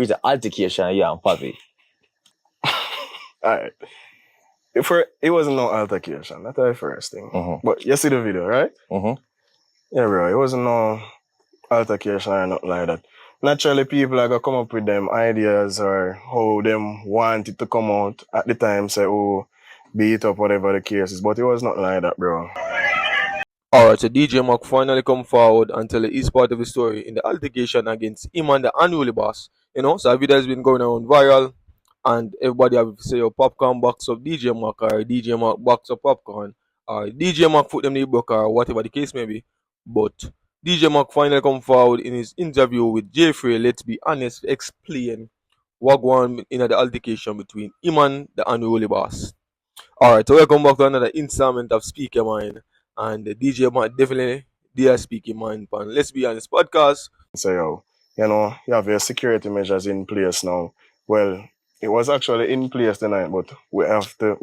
It's an altercation, yeah, and Papi. Alright. It wasn't no altercation. That's the first thing. But you see the video, right? Yeah, bro. It wasn't no altercation or nothing like that. Naturally, people are gonna come up with them ideas or how them want it to come out at the time, say, oh, beat up, whatever the case is. But it was nothing like that, bro. Alright, so DJ Mark finally come forward and tell his part of the story in the altercation against him and the unruly boss. So a video has been going around viral, and everybody have say, oh, Popcaan box up DJ Mark, or DJ Mark box up Popcaan, or DJ Mark foot them in the book, or whatever the case may be. But DJ Mark finally come forward in his interview with Jeffrey, let's be honest, explain what going on in the altercation between him and the unruly boss. Alright, so welcome back to another installment of Speak Your Mind. And the DJ Mark definitely they are speaking mind pan. Let's be honest, podcast. So, yo, you have your security measures in place now. Well, it was actually in place tonight, but we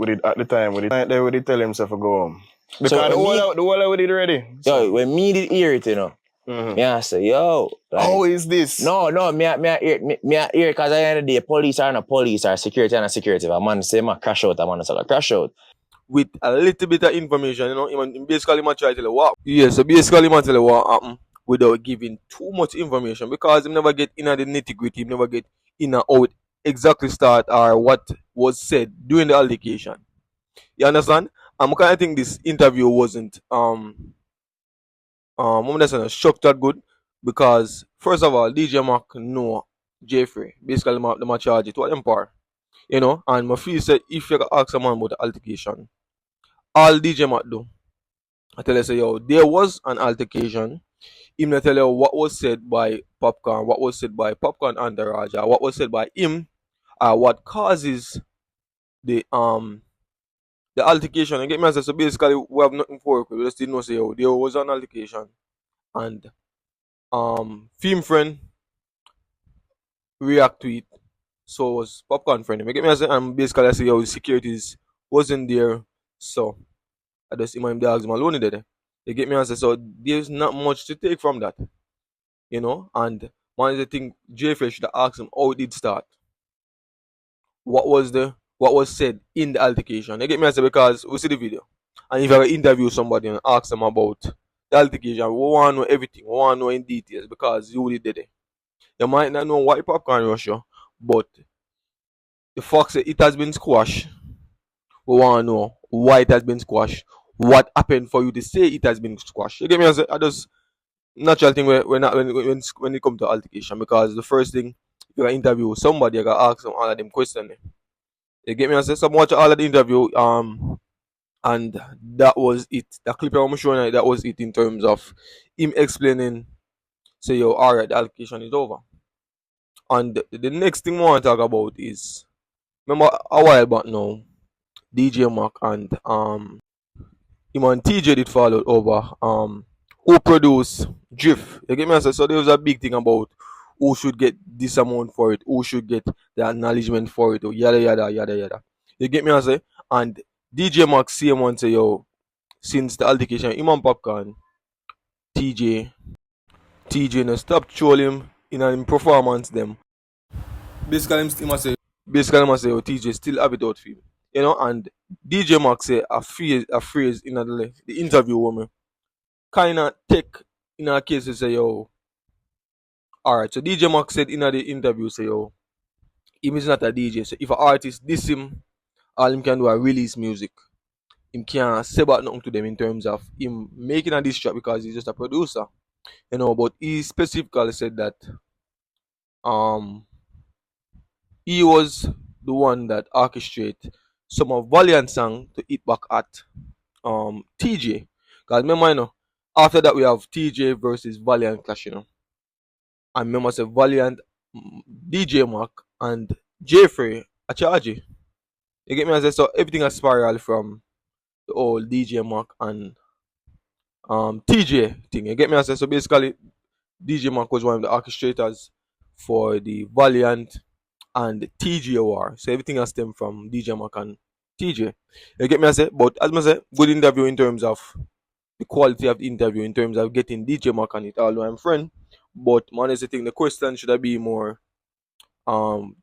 did at the time, we did tell himself to go home. Because So, the whole we did already. Yo, when me did hear it, me I say, yo. Like, how is this? No, me I hear because at the end of the day, police are not police, or security are not security. If a man say, crash out, a man say, crash out. With a little bit of information, basically man try to tell you what. Yeah, so basically man tell you what happened without giving too much information, because he never get in the nitty-gritty, he never get in and out exactly start or what was said during the altercation. You understand? I kind of think this interview wasn't structured good, because first of all, DJ Mark know Jeffrey. Basically the charge it to empire. And my feel said if you ask a man about the altercation, all DJ Mark do, I tell you say, yo, there was an altercation. Him not tell you what was said by Popcaan, what was said by Popcaan and the Raja, what was said by him, what causes the altercation. You get me? So basically we have nothing for it. We just didn't know say, yo, there was an altercation. And film friend react to it. So was Popcaan friend. You get me? And basically I say, yo, the securities wasn't there. So I just see my dogs alone there. You get me? And so there's not much to take from that. And one of the thing Jeffrey should have asked him how it did start. What was said in the altercation. You get me? Because we see the video. And if I interview somebody and ask them about the altercation, we want to know everything. We want to know in details, because you really did it. You might not know why Popcaan rush you, but the fact that it has been squashed, we want to know why it has been squashed. What happened for you to say it has been squashed? You get me? I just natural thing when it comes to altercation, because the first thing you gotta interview somebody, you gotta ask them all of them questions. You get me? Some watch all of the interview, and that was it. The clip I'm showing you, that was it in terms of him explaining. Say, yo, alright, the altercation is over. And the next thing I want to talk about is, remember a while back now, DJ Mark and him and TJ did follow over who produced Drift. You get me? So there was a big thing about who should get this amount for it, who should get the acknowledgement for it, or yada yada yada yada. You get me? And DJ Mark same one say, yo, since the altercation, him and Popcaan, TJ no stop trolling in an performance them. Basically him say, yo, TJ still have it out for him. And DJ Mark say a phrase in the interview woman kinda take in a case to say, yo, alright, so DJ Mark said in the interview, say, yo, him is not a DJ. So if an artist diss him, all him can do is release music. Him can't say about nothing to them in terms of him making a diss track, because he's just a producer. But he specifically said that he was the one that orchestrated some of Valiant song to hit back at TJ. Because remember, after that we have TJ versus Valiant clash, And remember, say Valiant, DJ Mark, and Jeffrey a charge. You get me? So everything has spiraled from the old DJ Mark and TJ thing. You get me? So basically, DJ Mark was one of the orchestrators for the Valiant and TJ war. So everything has stemmed from DJ Mark and TJ. You get me? But as I say, good interview in terms of the quality of the interview, in terms of getting DJ Mark on it, although I'm friend. But man, is the thing, the question should have been more um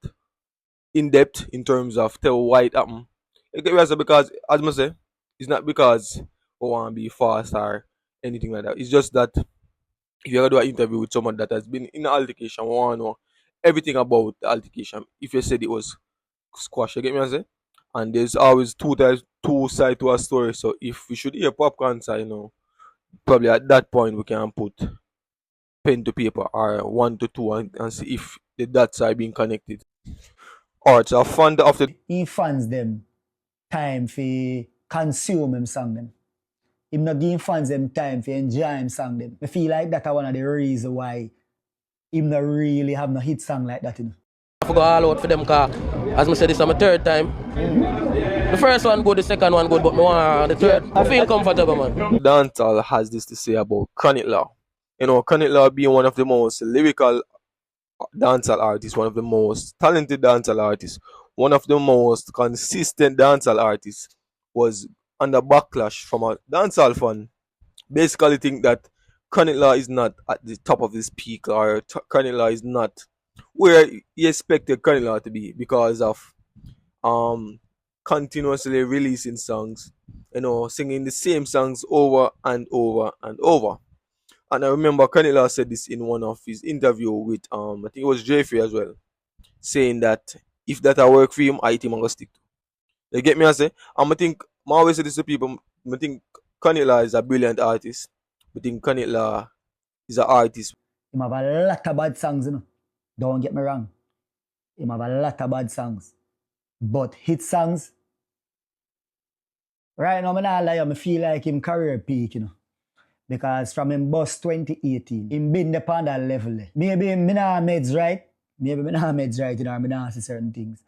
in depth in terms of tell why it happened. You get me? I say because as I say, it's not because we want to be fast or anything like that. It's just that if you're gonna do an interview with someone that has been in an altercation, we want to know everything about the altercation. If you said it was squash, you get me? I say, and there's always two sides to a story. So if we should hear Popcaan side, probably at that point we can put pen to paper or one to two and see if the dots are being connected. Alright, so a fund of the He funds them time for consume him song them. Him not give fans them time for enjoy him song them. I feel like that's one of the reasons why him not really have no hit song like that. I go all out for them because, as I said, this is my third time. The first one good, the second one good, but me want the third. I feel comfortable, man. Dancehall has this to say about Chronic Law. Chronic Law being one of the most lyrical dancehall artists, one of the most talented dancehall artists, one of the most consistent dancehall artists, was under backlash from a dancehall fan. Basically, think that Chronic Law is not at the top of his peak, or Chronic Law is not where he expected Chronic Law to be because of continuously releasing songs, singing the same songs over and over and over. And I remember Chronic Law said this in one of his interview with I think it was Jeffrey as well, saying that if that a work for him, I think I'm gonna stick to. You get me? I say, I think I always say this to people. I think Chronic Law is a brilliant artist. I think Chronic Law is an artist. Him have a lot of bad songs, Don't get me wrong. Him have a lot of bad songs. But hit songs, right now, I feel like him career peak, Because from him bus 2018, him been upon that level. Maybe me nah meds right. Maybe me nah meds right, me nah see certain things.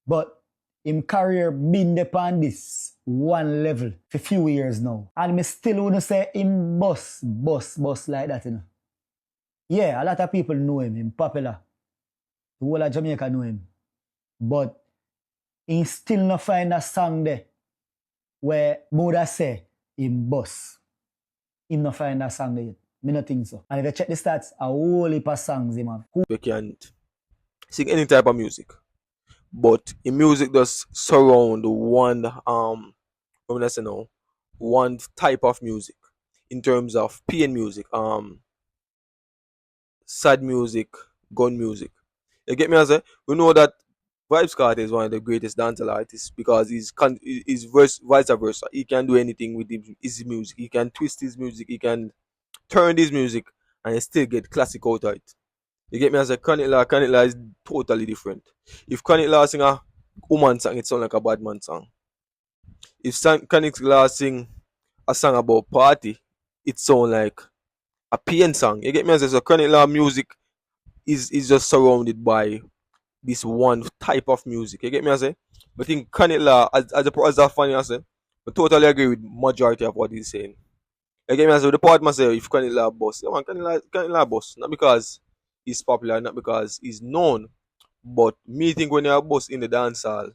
But him career been upon this one level for few years now. And me still wanna say him bus like that, Yeah, a lot of people know him popular. The whole of Jamaica know him. But he still not find a song there where Buddha say him boss. Him not find a song there yet. Me not think so. And if you check the stats, a whole heap of songs him have. We can't sing any type of music, but in music does surround one type of music in terms of pain music, sad music, gun music. You get me? I say, we know that Vybz Kartel is one of the greatest dancehall artists because he's vice versa. He can do anything with his music. He can twist his music. He can turn his music and still get classic out of it. You get me? As a Chronic Law is totally different. If Chronic Law sing a woman song, it sounds like a bad man song. If Chronic Law sing a song about party, it sounds like a pain song. You get me? As a Chronic Law music is just surrounded by this one type of music. You get me? I say, but I think Chronic Law as a fan, I say, I totally agree with majority of what he's saying. You get me? I say, the part myself, if Chronic Law boss, man, Chronic Law boss, not because he's popular, not because he's known, but me think when you're a boss in the dancehall,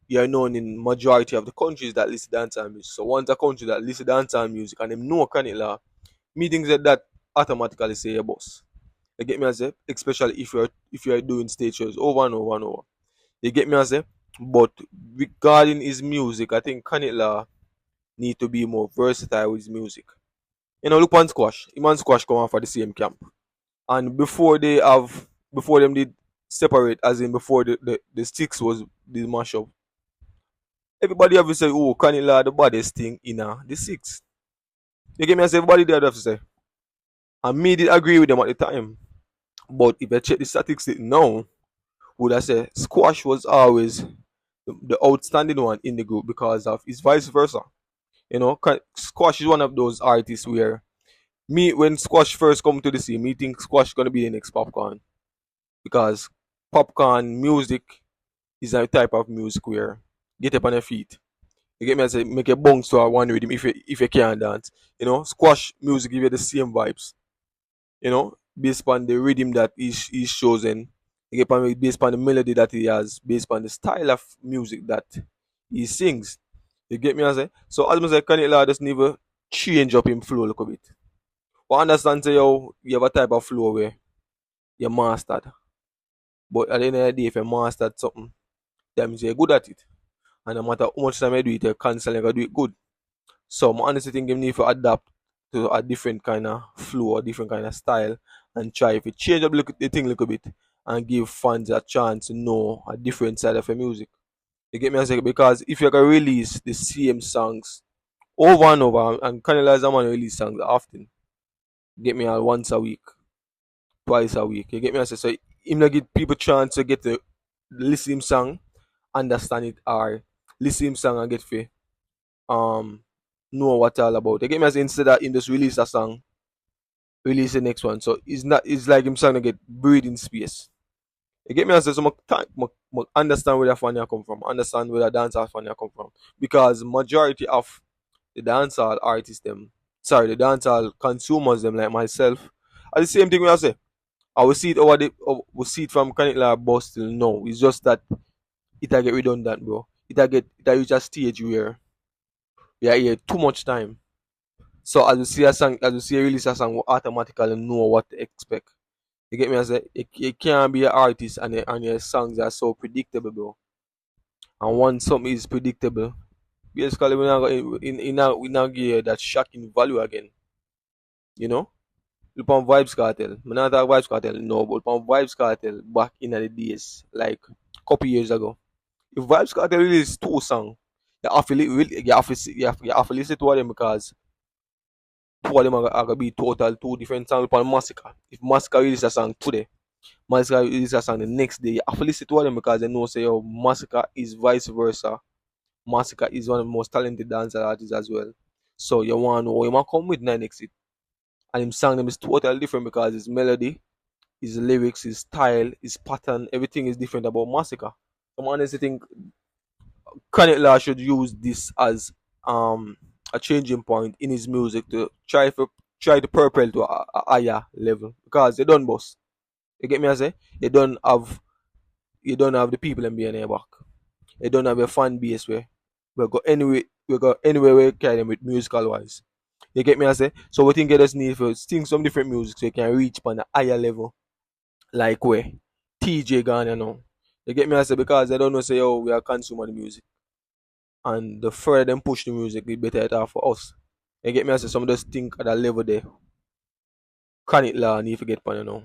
you're known in majority of the countries that listen to dancehall music. So once a country that listen to dancehall music and them know Chronic Law, me think that automatically say you're boss. You get me? I say, especially if you're doing stage shows over and over and over. You get me? I say, but regarding his music, I think Chronic Law need to be more versatile with his music. Look on Squash. Him and Squash come out for the same camp. And before them did separate, as in before the sticks was the mashup, everybody have to say, oh, Chronic Law the baddest thing in the six. You get me? I say, everybody there have to say. And me did agree with them at the time. But if I check the statistics now, would I say Squash was always the outstanding one in the group because of his vice versa. Squash is one of those artists where when Squash first come to the scene, me think Squash gonna be the next Popcaan. Because Popcaan music is a type of music where get up on your feet. You get me? I say make a bounce to one rhythm if you can't dance. Squash music give you the same vibes. Based on the rhythm that he's chosen, based on the melody that he has, based on the style of music that he sings. You get me? I say? So as I say, Chronic Law just never change up him flow a little bit. But understand say you have a type of flow where you're mastered. But at the end of the day, if you mastered something, that means you're good at it. And no matter how much time you do it, you're constantly gonna do it good. So I honestly think you need to adapt to a different kind of flow, a different kind of style, and try if you change up the thing a little bit and give fans a chance to know a different side of your music. You get me? I say because if you can release the same songs over and over and Canada man release songs often, get me all once a week, twice a week. You get me? I say so him not give people chance to get to listen him song, understand it, or listen him song and get for know what all about. You get me? I say instead of him just release a song, release the next one. So it's like him song to get breathing space. You get me? I say so understand where the fun come from, understand where the dancehall fun come from. Because majority of the dancehall artists them, sorry, the dancehall consumers them like myself, are the same thing we I say. I will see it we see it from Canada bus till now. It's just that it'll get redundant, bro. It'll reach a stage where we are here too much time. So as you see a song, as you see a release a song, we automatically know what to expect. You get me? I say you can't be an artist and your songs are so predictable, bro. And once something is predictable, basically we now we now get that shocking value again. You know? Look on Vibes Cartel. I'm not talk Vibes Cartel, no, but on Vibes Cartel back in the days, like couple years ago. If Vibes Cartel release two songs, you have to listen to them because two of them are gonna be total two different songs upon Massacre. If Massacre release a song today, Massacre release a song the next day, you have to listen to them because they know say oh Massacre is vice versa. Massacre is one of the most talented dancer artists as well. So you wanna know what you might come with next it. And him song them is totally different because his melody, his lyrics, his style, his pattern, everything is different about Massacre. I honestly think Kanye Law should use this as a changing point in his music to try to propel to a higher level because they don't boss. You get me? I say you don't have the people and being your back. You don't have a fan base where we go anywhere we carry them with musical wise. You get me? I say so. We think you just need to sing some different music so you can reach on a higher level, like where TJ gone, you know. You get me? I say because they don't know say oh we are consuming the music. And the further them push the music, the better it are for us. You get me? I say some just think at that level there. Can it law need to get pan, you know.